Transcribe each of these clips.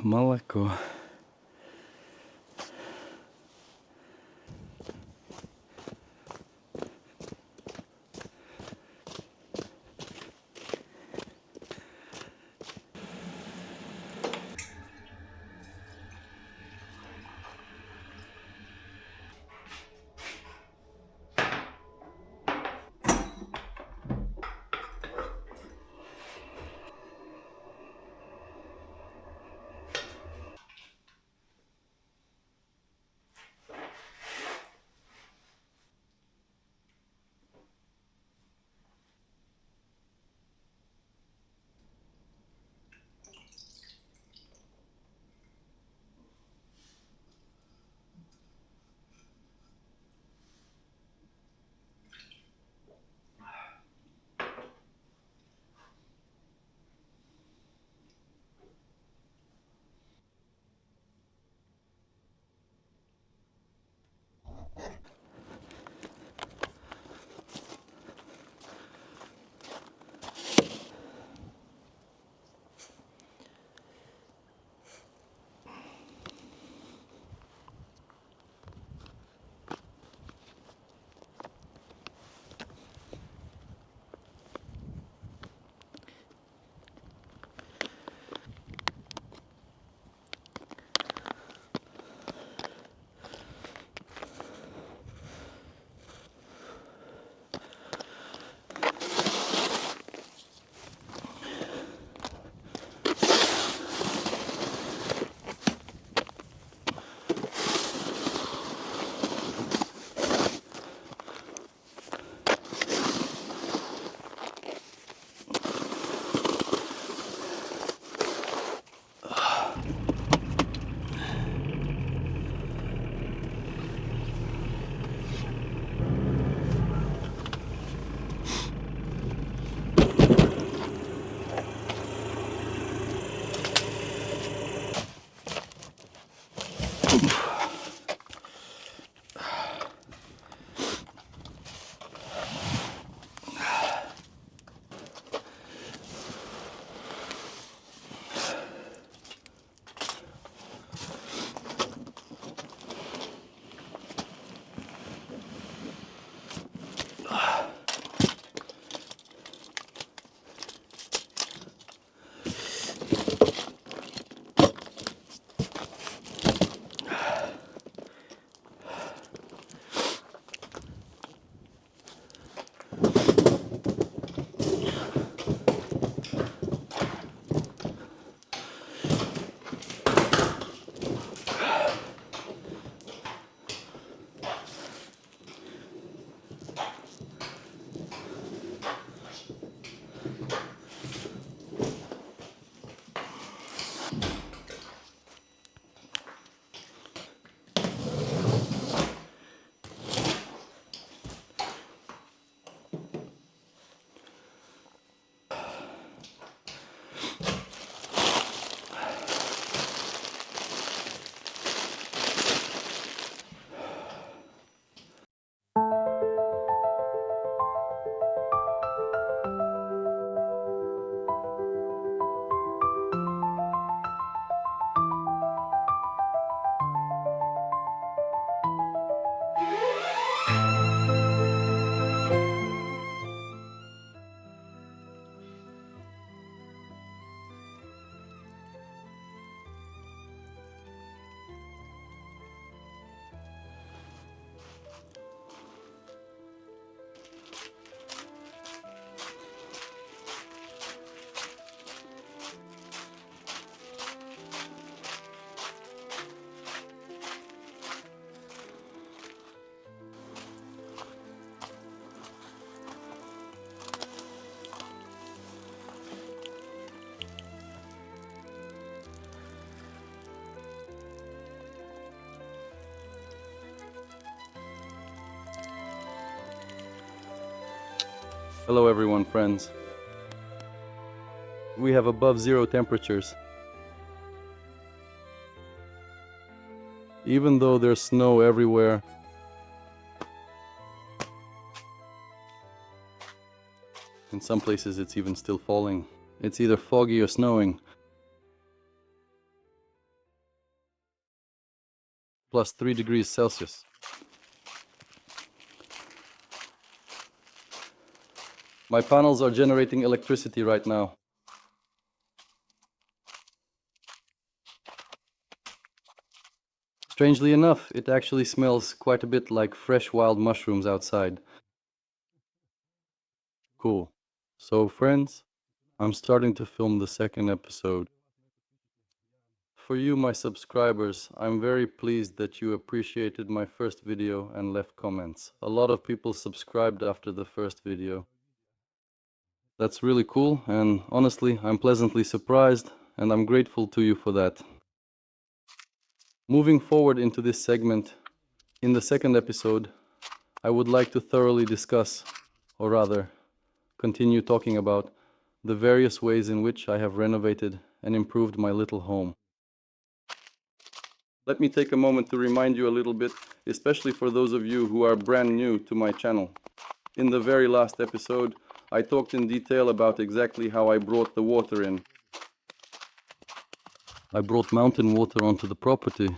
молоко. Hello everyone, friends. We have above zero temperatures. Even though there's snow everywhere, in some places it's even still falling. It's either foggy or snowing. plus 3 degrees Celsius. My panels are generating electricity right now. Strangely enough, it actually smells quite a bit like fresh wild mushrooms outside. Cool. So friends, I'm starting to film the second episode. For you, my subscribers, I'm very pleased that you appreciated my first video and left comments. A lot of people subscribed after the first video. That's really cool, and honestly, I'm pleasantly surprised, and I'm grateful to you for that. Moving forward into this segment, in the second episode, I would like to thoroughly discuss, or rather, continue talking about the various ways in which I have renovated and improved my little home. Let me take a moment to remind you a little bit, especially for those of you who are brand new to my channel. In the very last episode, I talked in detail about exactly how I brought the water in. I brought mountain water onto the property,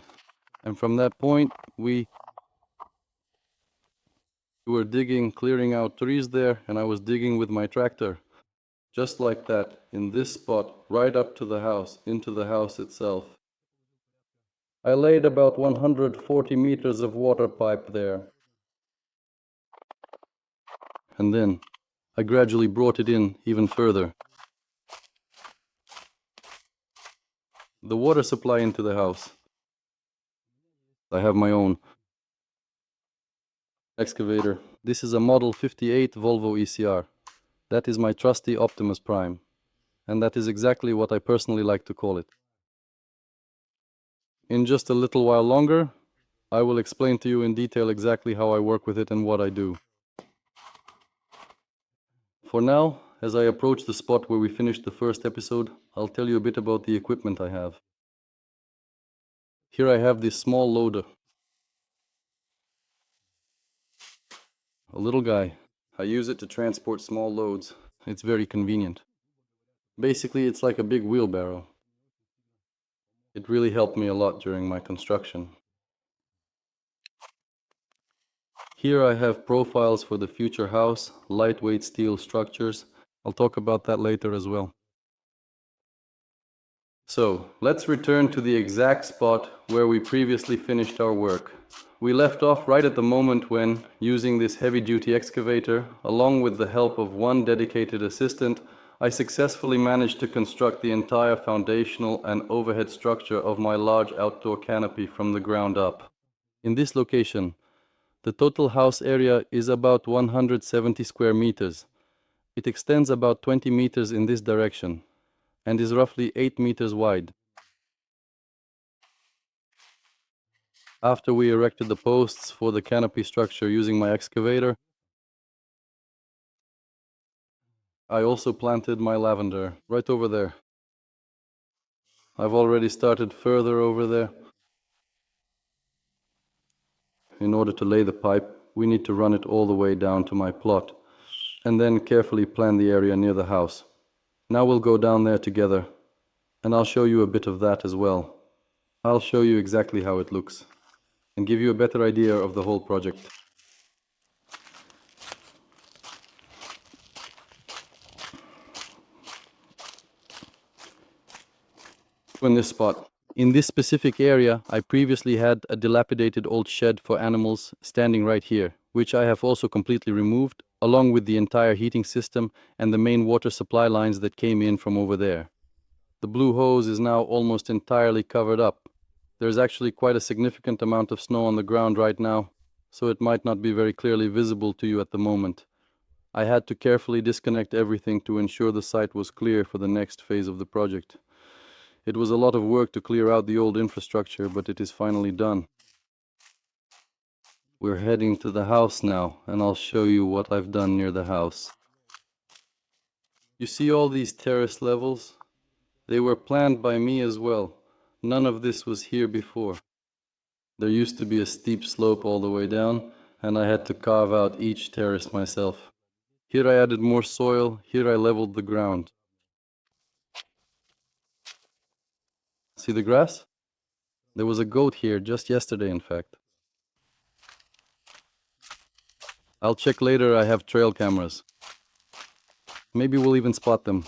and from that point, we were digging, clearing out trees there, and I was digging with my tractor. Just like that, in this spot, right up to the house, into the house itself. I laid about 140 meters of water pipe there. And then I gradually brought it in even further. The water supply into the house. I have my own excavator. This is a Model 58 Volvo ECR. That is my trusty Optimus Prime. And that is exactly what I personally like to call it. In just a little while longer, I will explain to you in detail exactly how I work with it and what I do. For now, as I approach the spot where we finished the first episode, I'll tell you a bit about the equipment I have. Here I have this small loader. A little guy. I use it to transport small loads. It's very convenient. Basically, it's like a big wheelbarrow. It really helped me a lot during my construction. Here I have profiles for the future house, lightweight steel structures. I'll talk about that later as well. So, let's return to the exact spot where we previously finished our work. We left off right at the moment when, using this heavy-duty excavator, along with the help of one dedicated assistant, I successfully managed to construct the entire foundational and overhead structure of my large outdoor canopy from the ground up. In this location, the total house area is about 170 square meters. It extends about 20 meters in this direction and is roughly 8 meters wide. After we erected the posts for the canopy structure using my excavator, I also planted my lavender right over there. I've already started further over there. In order to lay the pipe, we need to run it all the way down to my plot, and then carefully plan the area near the house. Now we'll go down there together, and I'll show you a bit of that as well. I'll show you exactly how it looks, and give you a better idea of the whole project. In this spot. In this specific area, I previously had a dilapidated old shed for animals standing right here, which I have also completely removed, along with the entire heating system and the main water supply lines that came in from over there. The blue hose is now almost entirely covered up. There's actually quite a significant amount of snow on the ground right now, so it might not be very clearly visible to you at the moment. I had to carefully disconnect everything to ensure the site was clear for the next phase of the project. It was a lot of work to clear out the old infrastructure, but it is finally done. We're heading to the house now, and I'll show you what I've done near the house. You see all these terrace levels? They were planned by me as well. None of this was here before. There used to be a steep slope all the way down, and I had to carve out each terrace myself. Here I added more soil, here I leveled the ground. See the grass? There was a goat here just yesterday, in fact. I'll check later, I have trail cameras. Maybe we'll even spot them.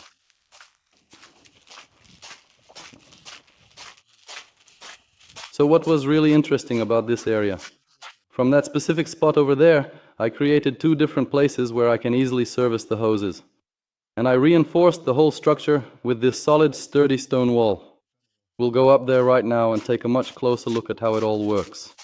So what was really interesting about this area? From that specific spot over there, I created two different places where I can easily service the hoses. And I reinforced the whole structure with this solid, sturdy stone wall. We'll go up there right now and take a much closer look at how it all works.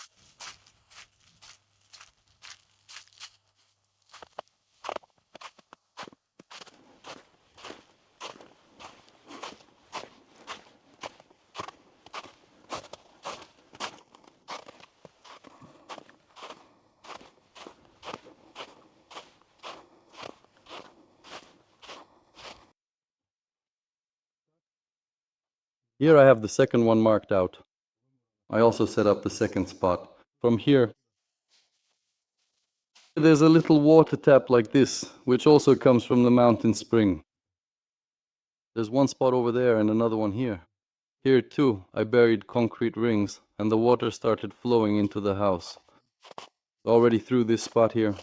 Here I have the second one marked out. I also set up the second spot. From here, there's a little water tap like this, which also comes from the mountain spring. There's one spot over there and another one here. Here too, I buried concrete rings and the water started flowing into the house. Already through this spot here.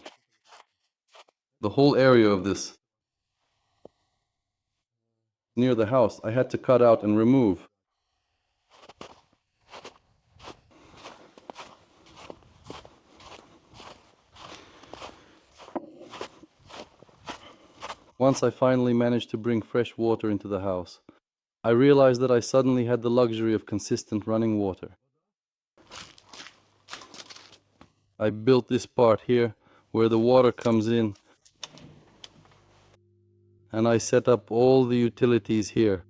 The whole area of this, near the house, I had to cut out and remove. Once I finally managed to bring fresh water into the house, I realized that I suddenly had the luxury of consistent running water. I built this part here where the water comes in, and I set up all the utilities here.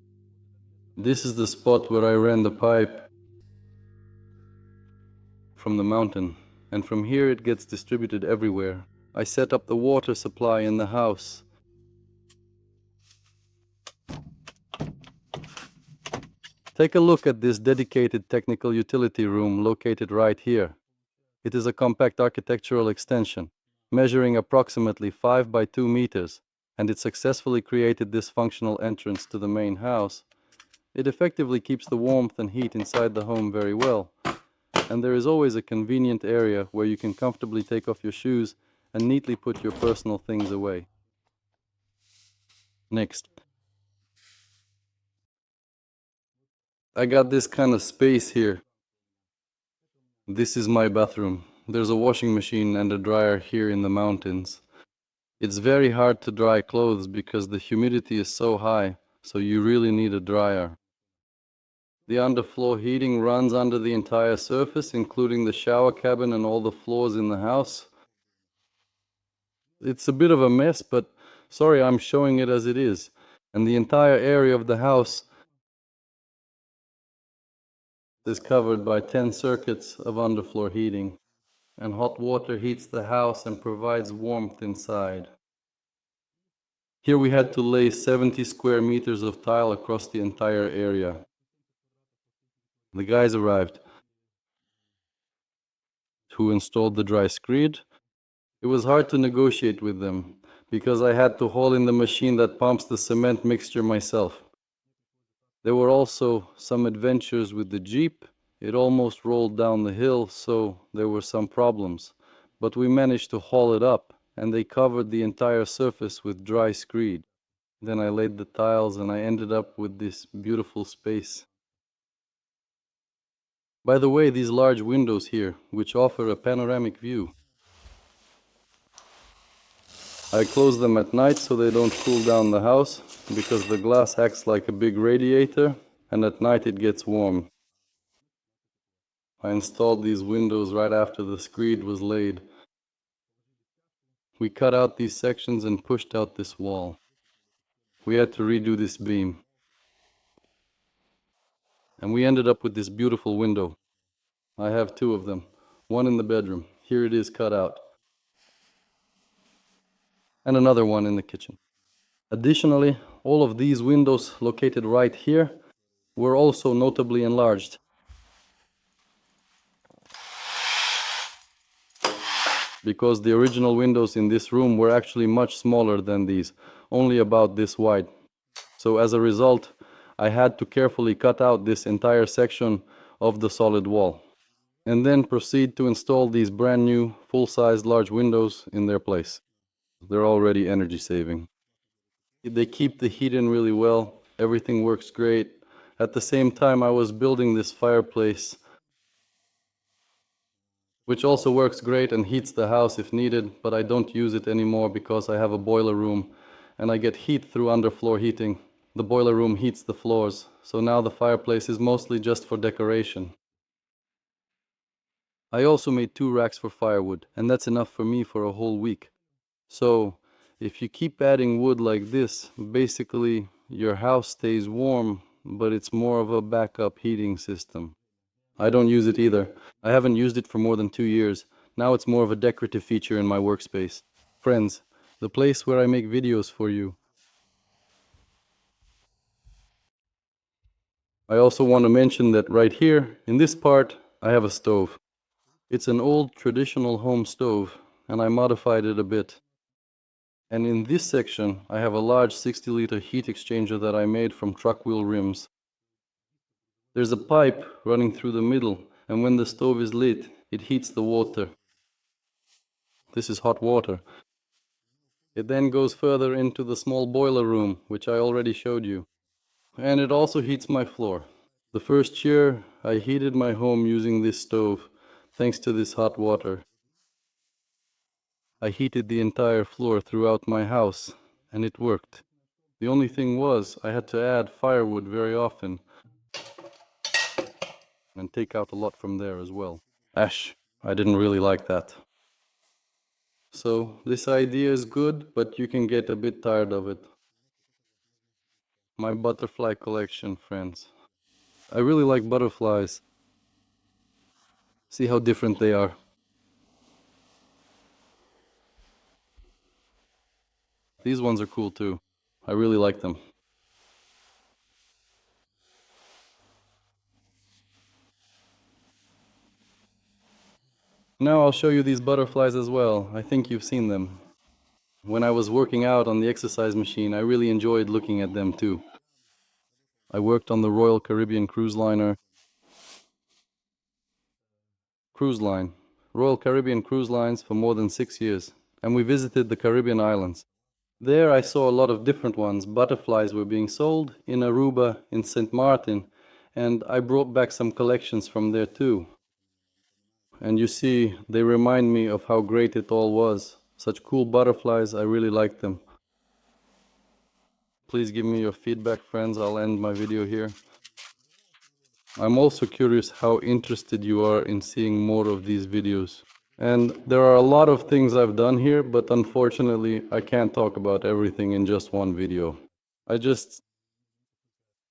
This is the spot where I ran the pipe from the mountain, and from here it gets distributed everywhere. I set up the water supply in the house. Take a look at this dedicated technical utility room located right here. It is a compact architectural extension, measuring approximately 5 by 2 meters, and it successfully created this functional entrance to the main house. It effectively keeps the warmth and heat inside the home very well, and there is always a convenient area where you can comfortably take off your shoes and neatly put your personal things away. Next, I got this kind of space here. This is my bathroom. There's a washing machine and a dryer here in the mountains. It's very hard to dry clothes because the humidity is so high, so you really need a dryer. The underfloor heating runs under the entire surface, including the shower cabin and all the floors in the house. It's a bit of a mess, but sorry, I'm showing it as it is. And the entire area of the house is covered by 10 circuits of underfloor heating, and hot water heats the house and provides warmth inside. Here we had to lay 70 square meters of tile across the entire area. The guys arrived, who installed the dry screed. It was hard to negotiate with them, because I had to haul in the machine that pumps the cement mixture myself. There were also some adventures with the Jeep. It almost rolled down the hill, so there were some problems. But we managed to haul it up, and they covered the entire surface with dry screed. Then I laid the tiles, and I ended up with this beautiful space. By the way, these large windows here, which offer a panoramic view, I close them at night so they don't cool down the house, because the glass acts like a big radiator, and at night it gets warm. I installed these windows right after the screed was laid. We cut out these sections and pushed out this wall. We had to redo this beam. And we ended up with this beautiful window. I have two of them, one in the bedroom. Here it is cut out. And another one in the kitchen. Additionally, all of these windows located right here were also notably enlarged. Because the original windows in this room were actually much smaller than these, only about this wide. So as a result, I had to carefully cut out this entire section of the solid wall. And then proceed to install these brand new full-sized large windows in their place. They're already energy saving. They keep the heat in really well. Everything works great. At the same time, I was building this fireplace, which also works great and heats the house if needed, but I don't use it anymore because I have a boiler room and I get heat through underfloor heating. The boiler room heats the floors, so now the fireplace is mostly just for decoration. I also made 2 racks for firewood, and that's enough for me for a whole week. So, if you keep adding wood like this, basically your house stays warm, but it's more of a backup heating system. I don't use it either. I haven't used it for more than 2 years. Now it's more of a decorative feature in my workspace. Friends, the place where I make videos for you. I also want to mention that right here, in this part, I have a stove. It's an old traditional home stove, and I modified it a bit. And in this section, I have a large 60-liter heat exchanger that I made from truck wheel rims. There's a pipe running through the middle, and when the stove is lit, it heats the water. This is hot water. It then goes further into the small boiler room, which I already showed you. And it also heats my floor. The first year, I heated my home using this stove, thanks to this hot water. I heated the entire floor throughout my house, and it worked. The only thing was, I had to add firewood very often, and take out a lot from there as well. Ash, I didn't really like that. So, this idea is good, but you can get a bit tired of it. My butterfly collection, friends. I really like butterflies. See how different they are. These ones are cool too. I really like them. Now I'll show you these butterflies as well. I think you've seen them. When I was working out on the exercise machine, I really enjoyed looking at them too. I worked on the Royal Caribbean cruise line, Royal Caribbean cruise lines for more than 6 years, and we visited the Caribbean islands. There I saw a lot of different ones. Butterflies were being sold in Aruba, in St. Martin, and I brought back some collections from there too. And you see, they remind me of how great it all was. Such cool butterflies, I really like them. Please give me your feedback, friends. I'll end my video here. I'm also curious how interested you are in seeing more of these videos. And there are a lot of things I've done here, but unfortunately, I can't talk about everything in just one video. I just,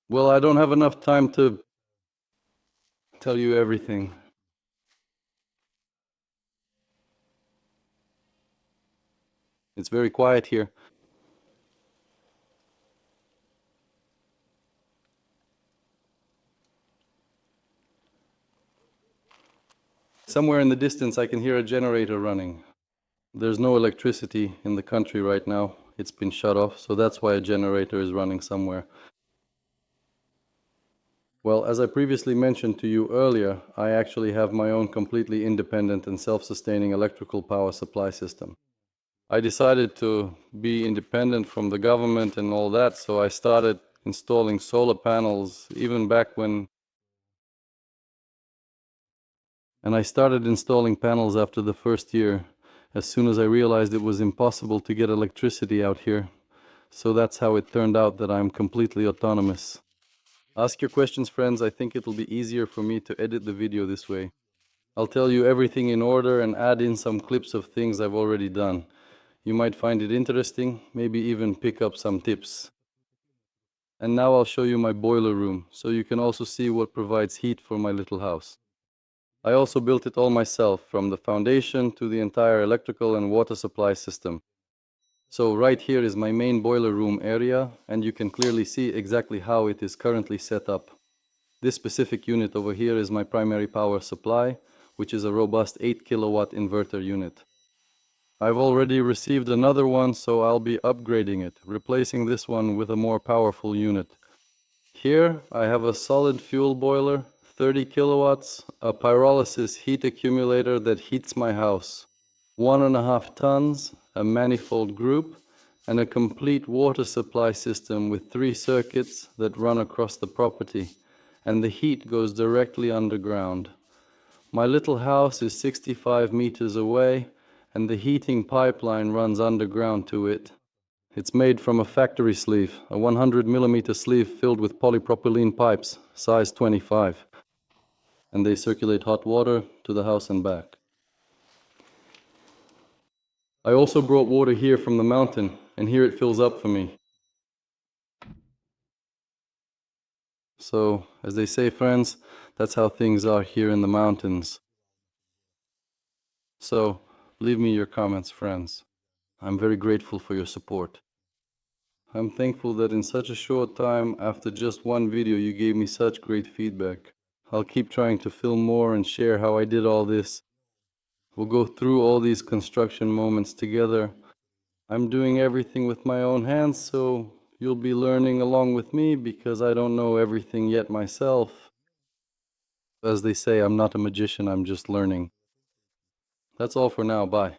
well, I don't have enough time to tell you everything. It's very quiet here. Somewhere in the distance, I can hear a generator running. There's no electricity in the country right now. It's been shut off, so that's why a generator is running somewhere. Well, as I previously mentioned to you earlier, I actually have my own completely independent and self-sustaining electrical power supply system. I decided to be independent from the government and all that, so I started installing solar panels even back when. And I started installing panels after the first year, as soon as I realized it was impossible to get electricity out here. So that's how it turned out that I'm completely autonomous. Ask your questions, friends. I think it'll be easier for me to edit the video this way. I'll tell you everything in order and add in some clips of things I've already done. You might find it interesting, maybe even pick up some tips. And now I'll show you my boiler room, so you can also see what provides heat for my little house. I also built it all myself, from the foundation to the entire electrical and water supply system. So right here is my main boiler room area, and you can clearly see exactly how it is currently set up. This specific unit over here is my primary power supply, which is a robust 8 kilowatt inverter unit. I've already received another one, so I'll be upgrading it, replacing this one with a more powerful unit. Here I have a solid fuel boiler, 30 kilowatts, a pyrolysis heat accumulator that heats my house, 1.5 tons, a manifold group, and a complete water supply system with 3 circuits that run across the property, and the heat goes directly underground. My little house is 65 meters away, and the heating pipeline runs underground to it. It's made from a factory sleeve, a 100 millimeter sleeve filled with polypropylene pipes, size 25, and they circulate hot water to the house and back. I also brought water here from the mountain, and here it fills up for me. So, as they say, friends, that's how things are here in the mountains. So, leave me your comments, friends. I'm very grateful for your support. I'm thankful that in such a short time, after just one video, you gave me such great feedback. I'll keep trying to film more and share how I did all this. We'll go through all these construction moments together. I'm doing everything with my own hands, so you'll be learning along with me because I don't know everything yet myself. As they say, I'm not a magician, I'm just learning. That's all for now, bye.